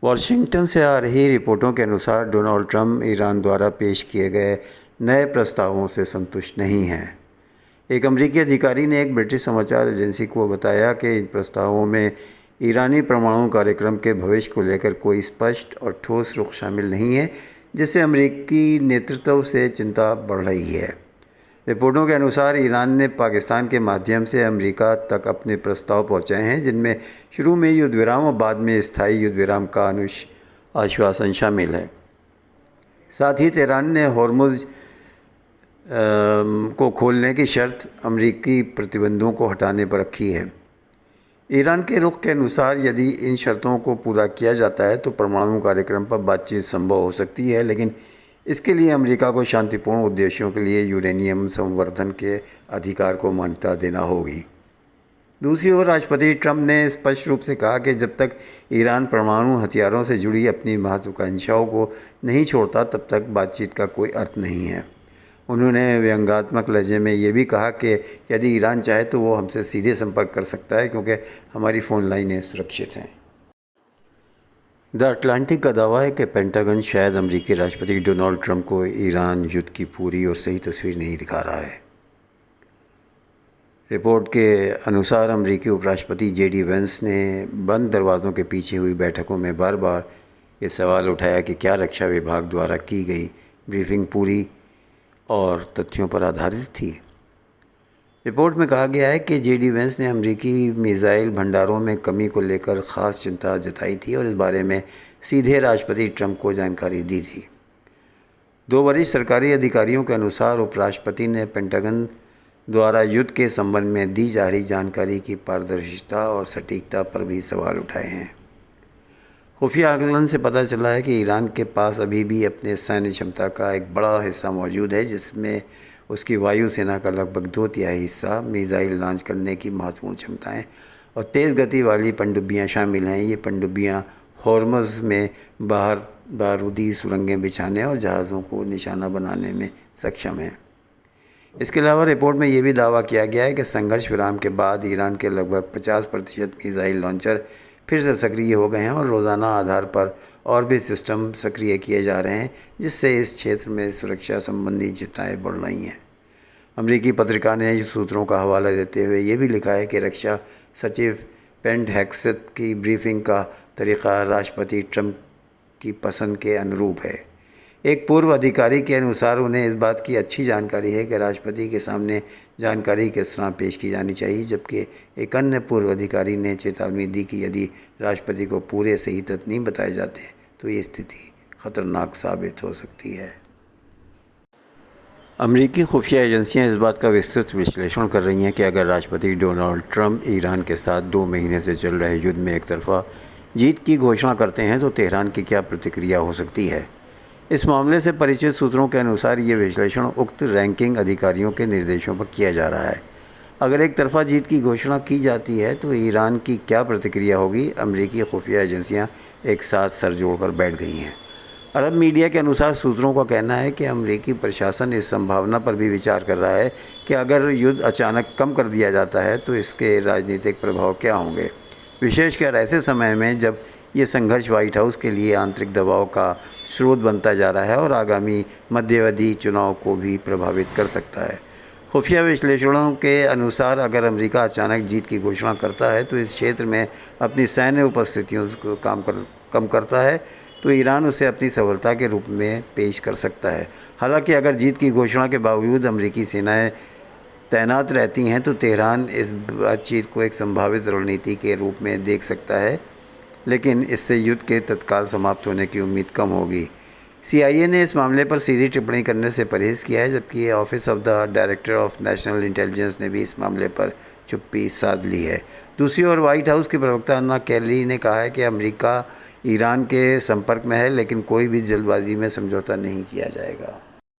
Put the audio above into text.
Washington से आ रही रिपोर्टों के अनुसार डोनाल्ड ट्रंप ईरान द्वारा पेश किए गए नए प्रस्तावों से संतुष्ट नहीं हैं। एक अमेरिकी अधिकारी ने एक ब्रिटिश समाचार एजेंसी को बताया कि इन प्रस्तावों में ईरानी परमाणु कार्यक्रम के भविष्य को लेकर कोई स्पष्ट और ठोस रुख शामिल नहीं है, जिससे अमेरिकी नेतृत्व से चिंता बढ़ रही है। रिपोर्टों के अनुसार ईरान ने पाकिस्तान के माध्यम से अमेरिका तक अपने प्रस्ताव पहुंचाए हैं, जिनमें शुरू में युद्ध विराम और बाद में स्थायी युद्ध विराम का आश्वासन शामिल है। साथ ही तेहरान ने होर्मुज़ को खोलने की शर्त अमेरिकी प्रतिबंधों को हटाने पर रखी है। ईरान के रुख के अनुसार यदि इन शर्तों को पूरा किया जाता है तो परमाणु कार्यक्रम पर बातचीत संभव हो सकती है, लेकिन इसके लिए अमेरिका को शांतिपूर्ण उद्देश्यों के लिए यूरेनियम संवर्धन के अधिकार को मान्यता देना होगी। दूसरी ओर राष्ट्रपति ट्रंप ने स्पष्ट रूप से कहा कि जब तक ईरान परमाणु हथियारों से जुड़ी अपनी महत्वाकांक्षाओं को नहीं छोड़ता तब तक बातचीत का कोई अर्थ नहीं है। उन्होंने व्यंग्यात्मक लहजे में ये भी कहा कि यदि ईरान चाहे तो वो हमसे सीधे संपर्क कर सकता है, क्योंकि हमारी फ़ोन लाइनें सुरक्षित हैं। द अटलांटिक का दावा है कि पेंटागन शायद अमेरिकी राष्ट्रपति डोनाल्ड ट्रंप को ईरान युद्ध की पूरी और सही तस्वीर नहीं दिखा रहा है। रिपोर्ट के अनुसार अमेरिकी उपराष्ट्रपति जेडी वेंस ने बंद दरवाज़ों के पीछे हुई बैठकों में बार बार ये सवाल उठाया कि क्या रक्षा विभाग द्वारा की गई ब्रीफिंग पूरी और तथ्यों पर आधारित थी। रिपोर्ट में कहा गया है कि जेडी वेंस ने अमेरिकी मिसाइल भंडारों में कमी को लेकर ख़ास चिंता जताई थी और इस बारे में सीधे राष्ट्रपति ट्रंप को जानकारी दी थी। दो वरिष्ठ सरकारी अधिकारियों के अनुसार उपराष्ट्रपति ने पेंटागन द्वारा युद्ध के संबंध में दी जा रही जानकारी की पारदर्शिता और सटीकता पर भी सवाल उठाए हैं। खुफिया आकलन से पता चला है कि ईरान के पास अभी भी अपने सैन्य क्षमता का एक बड़ा हिस्सा मौजूद है, जिसमें उसकी वायुसेना का लगभग 2/3 हिस्सा मिसाइल लॉन्च करने की महत्वपूर्ण क्षमताएं और तेज़ गति वाली पनडुब्बियां शामिल हैं। ये पनडुब्बियां होर्मुज़ में बाहर बारूदी सुरंगें बिछाने और जहाज़ों को निशाना बनाने में सक्षम हैं। इसके अलावा रिपोर्ट में यह भी दावा किया गया है कि संघर्ष विराम के बाद ईरान के लगभग 50% मिसाइल लॉन्चर फिर से सक्रिय हो गए हैं और रोज़ाना आधार पर और भी सिस्टम सक्रिय किए जा रहे हैं, जिससे इस क्षेत्र में सुरक्षा संबंधी चिंताएं बढ़ रही हैं। अमेरिकी पत्रिका ने सूत्रों का हवाला देते हुए ये भी लिखा है कि रक्षा सचिव पेंट हेक्सेट की ब्रीफिंग का तरीक़ा राष्ट्रपति ट्रंप की पसंद के अनुरूप है। एक पूर्व अधिकारी के अनुसार उन्हें इस बात की अच्छी जानकारी है कि राष्ट्रपति के सामने जानकारी किस तरह पेश की जानी चाहिए, जबकि एक अन्य पूर्व अधिकारी ने चेतावनी दी कि यदि राष्ट्रपति को पूरे सही तथ्य नहीं बताए जाते तो ये स्थिति ख़तरनाक साबित हो सकती है। अमेरिकी खुफिया एजेंसियां इस बात का विस्तृत विश्लेषण कर रही हैं कि अगर राष्ट्रपति डोनाल्ड ट्रंप ईरान के साथ 2 महीने से चल रहे युद्ध में एक तरफा जीत की घोषणा करते हैं तो तेहरान की क्या प्रतिक्रिया हो सकती है। इस मामले से परिचित सूत्रों के अनुसार ये विश्लेषण उक्त रैंकिंग अधिकारियों के निर्देशों पर किया जा रहा है। अगर एक तरफा जीत की घोषणा की जाती है तो ईरान की क्या प्रतिक्रिया होगी। अमेरिकी खुफिया एजेंसियां एक साथ सर जोड़कर बैठ गई हैं। अरब मीडिया के अनुसार सूत्रों का कहना है कि अमेरिकी प्रशासन इस संभावना पर भी विचार कर रहा है कि अगर युद्ध अचानक कम कर दिया जाता है तो इसके राजनीतिक प्रभाव क्या होंगे, विशेषकर ऐसे समय में जब ये संघर्ष व्हाइट हाउस के लिए आंतरिक दबाव का स्रोत बनता जा रहा है और आगामी मध्यावधि चुनाव को भी प्रभावित कर सकता है। खुफिया विश्लेषणों के अनुसार अगर अमेरिका अचानक जीत की घोषणा करता है तो इस क्षेत्र में अपनी सैन्य उपस्थितियों को कम करता है तो ईरान उसे अपनी सफलता के रूप में पेश कर सकता है। हालांकि अगर जीत की घोषणा के बावजूद अमेरिकी सेनाएं तैनात रहती हैं तो तेहरान इस बातचीत को एक संभावित रणनीति के रूप में देख सकता है, लेकिन इससे युद्ध के तत्काल समाप्त होने की उम्मीद कम होगी। CIA ने इस मामले पर सीधी टिप्पणी करने से परहेज़ किया है, जबकि office of the director of national intelligence ने भी इस मामले पर चुप्पी साध ली है। दूसरी ओर व्हाइट हाउस के प्रवक्ता अन्ना केली ने कहा है कि अमेरिका ईरान के संपर्क में है, लेकिन कोई भी जल्दबाजी में समझौता नहीं किया जाएगा।